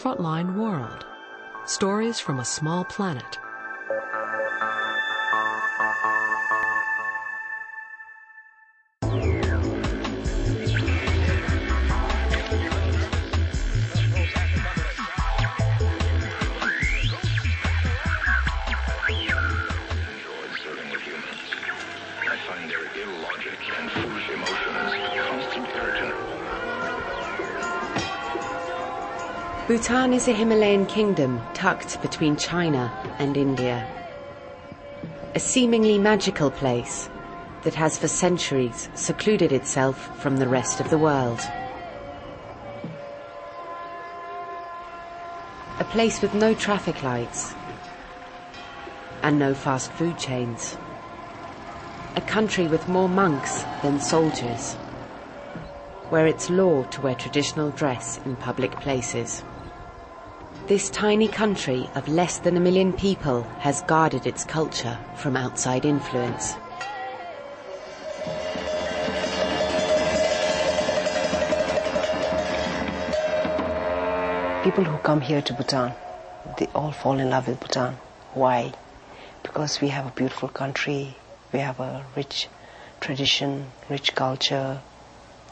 Frontline World. Stories from a small planet. Bhutan is a Himalayan kingdom tucked between China and India. A seemingly magical place that has for centuries secluded itself from the rest of the world. A place with no traffic lights and no fast food chains. A country with more monks than soldiers, where it's law to wear traditional dress in public places. This tiny country of less than 1 million people has guarded its culture from outside influence. People who come here to Bhutan, they all fall in love with Bhutan. Why? Because we have a beautiful country, we have a rich tradition, rich culture,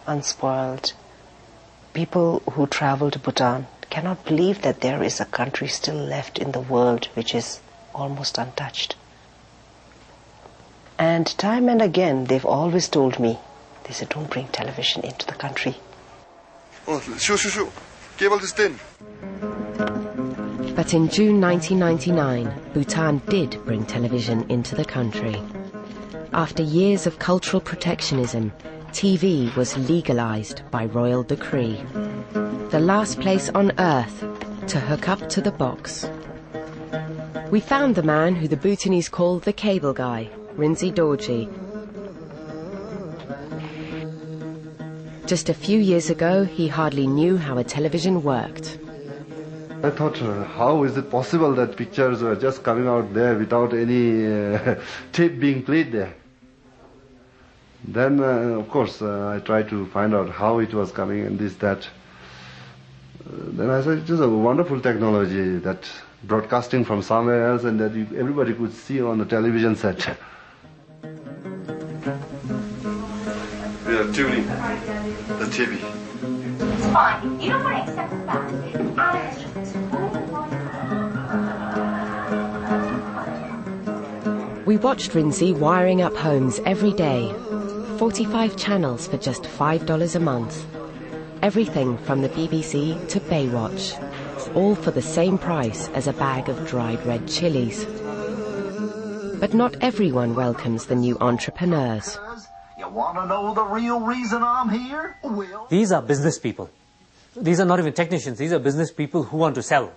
unspoiled. People who travel to Bhutan cannot believe that there is a country still left in the world which is almost untouched. And time and again, they've always told me, they said, don't bring television into the country. Oh, cable is thin. But in June 1999, Bhutan did bring television into the country. After years of cultural protectionism, TV was legalized by royal decree. The last place on earth to hook up to the box. We found the man who the Bhutanese call the cable guy, Rinzi Dorji. Just a few years ago, he hardly knew how a television worked. I thought, how is it possible that pictures were just coming out there without any tape being played there? Then, of course, I tried to find out how it was coming and this, that. Then I said, it is a wonderful technology that broadcasting from somewhere else and that everybody could see on the television set. We are tuning the TV. It's fine. You don't want to accept that. We watched Rinzi wiring up homes every day. 45 channels for just $5 a month. Everything from the BBC to Baywatch, all for the same price as a bag of dried red chilies. But not everyone welcomes the new entrepreneurs. You want to know the real reason I'm here? Well, these are business people. These are not even technicians. These are business people who want to sell.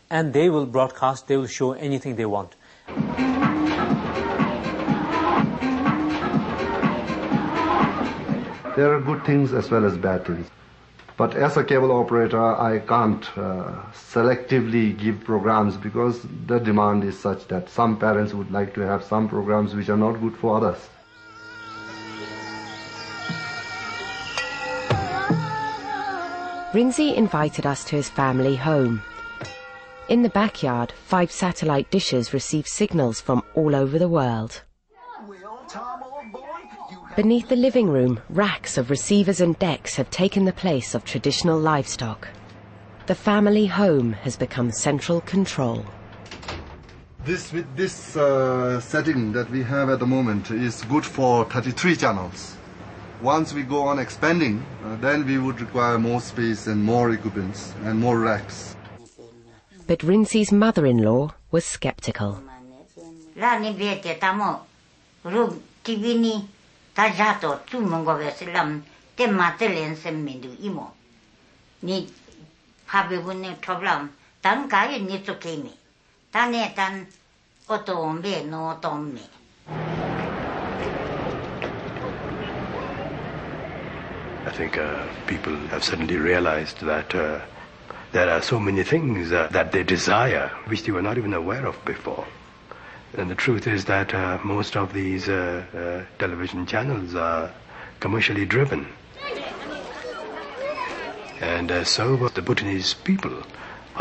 And they will broadcast, they will show anything they want. There are good things as well as bad things. But as a cable operator, I can't selectively give programs because the demand is such that some parents would like to have some programs which are not good for others. Rinzi invited us to his family home. In the backyard, 5 satellite dishes receive signals from all over the world. Beneath the living room, racks of receivers and decks have taken the place of traditional livestock. The family home has become central control. This setting that we have at the moment is good for 33 channels. Once we go on expanding, then we would require more space and more equipments and more racks. But Rinzi's mother-in-law was skeptical. Tajato tu mongovesilam te matelen semmindu imo. Ni habibune problem tan kai ni tsukemi. Tane tan otombe no tomme. I think people have suddenly realized that there are so many things that they desire which they were not even aware of before. And the truth is that most of these television channels are commercially driven. And so the Bhutanese people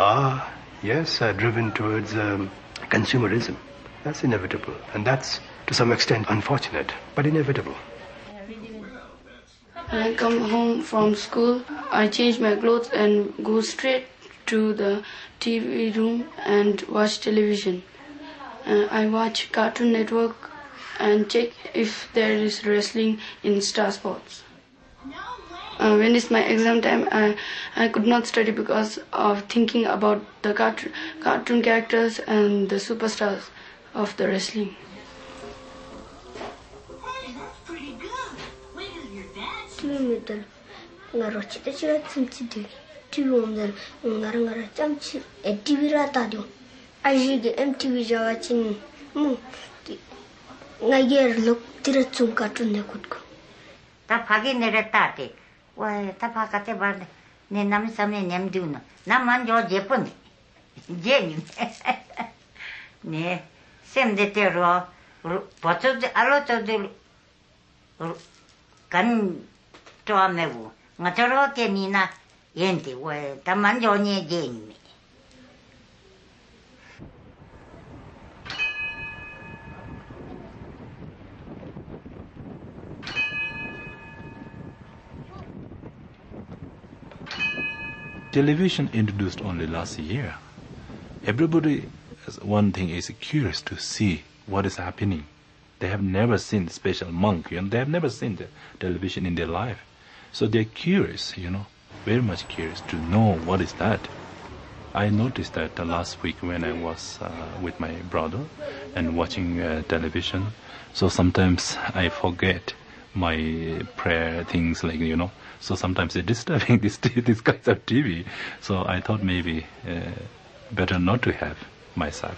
are, yes, driven towards consumerism. That's inevitable, and that's to some extent unfortunate, but inevitable. When I come home from school, I change my clothes and go straight to the TV room and watch television. I watch Cartoon Network and check if there is wrestling in Star Sports. When it's my exam time, I could not study because of thinking about the cartoon characters and the superstars of the wrestling. TV들 ngaro chite chira tsimchidi TV들 ngara chamchi TV라 다dio 아이게 MTV 자와친 ngayer lok tira chung cartoon ne kutko ta phagi neretati 와 ta phakate bar ne nam samne nemduna naman jo jepun jeni ne semde tero pocho alo to kan toamevu ngatoro ke nina yenti wa taman jo ne jeni. Television introduced only last year. Everybody, one thing is curious to see what is happening. They have never seen Special Monk, and they have never seen the television in their life. So they're curious, very much curious to know what is that. I noticed that last week when I was with my brother and watching television, so sometimes I forget my prayer things so sometimes it's disturbing these kinds of TV. So I thought maybe better not to have myself.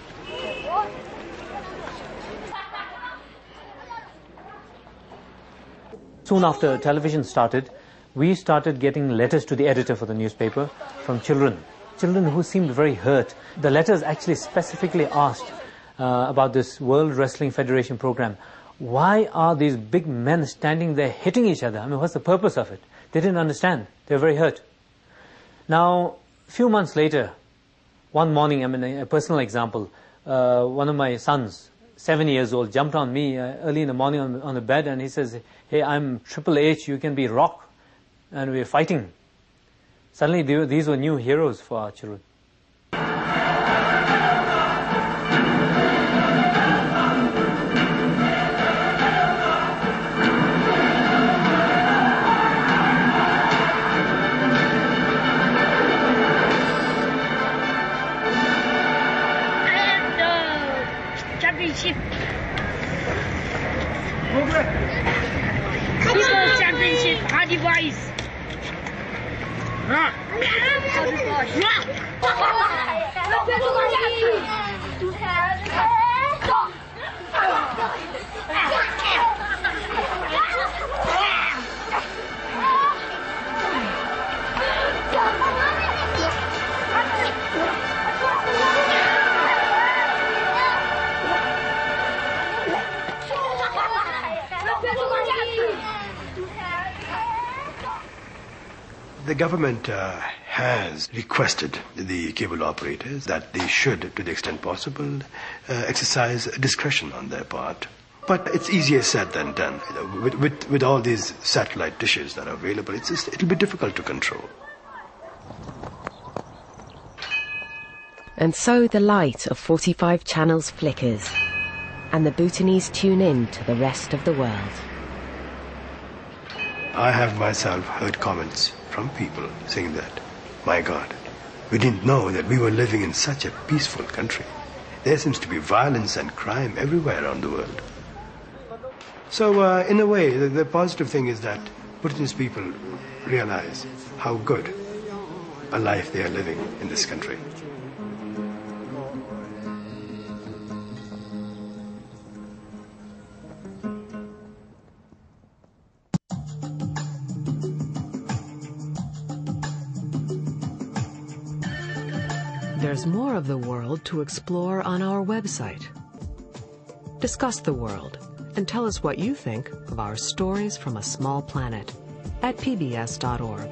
Soon after television started, we started getting letters to the editor for the newspaper from children who seemed very hurt. The letters actually specifically asked about this World Wrestling Federation program. Why are these big men standing there hitting each other? I mean, what's the purpose of it? They didn't understand. They were very hurt. Now, a few months later, one morning, a personal example, one of my sons, 7 years old, jumped on me early in the morning on the bed, and he says, "Hey, I'm Triple H, you can be Rock," and we're fighting. Suddenly, these were new heroes for our children. Championship. People's Championship, Hardy Boys. Hardy Boys. The government has requested the cable operators that they should, to the extent possible, exercise discretion on their part. But it's easier said than done. With all these satellite dishes that are available, it'll be difficult to control. And so the light of 45 channels flickers, and the Bhutanese tune in to the rest of the world. I have myself heard comments from people saying that, my God, we didn't know that we were living in such a peaceful country. There seems to be violence and crime everywhere around the world. So in a way, the positive thing is that Bhutanese people realize how good a life they are living in this country. There's more of the world to explore on our website. Discuss the world and tell us what you think of our stories from a small planet at pbs.org.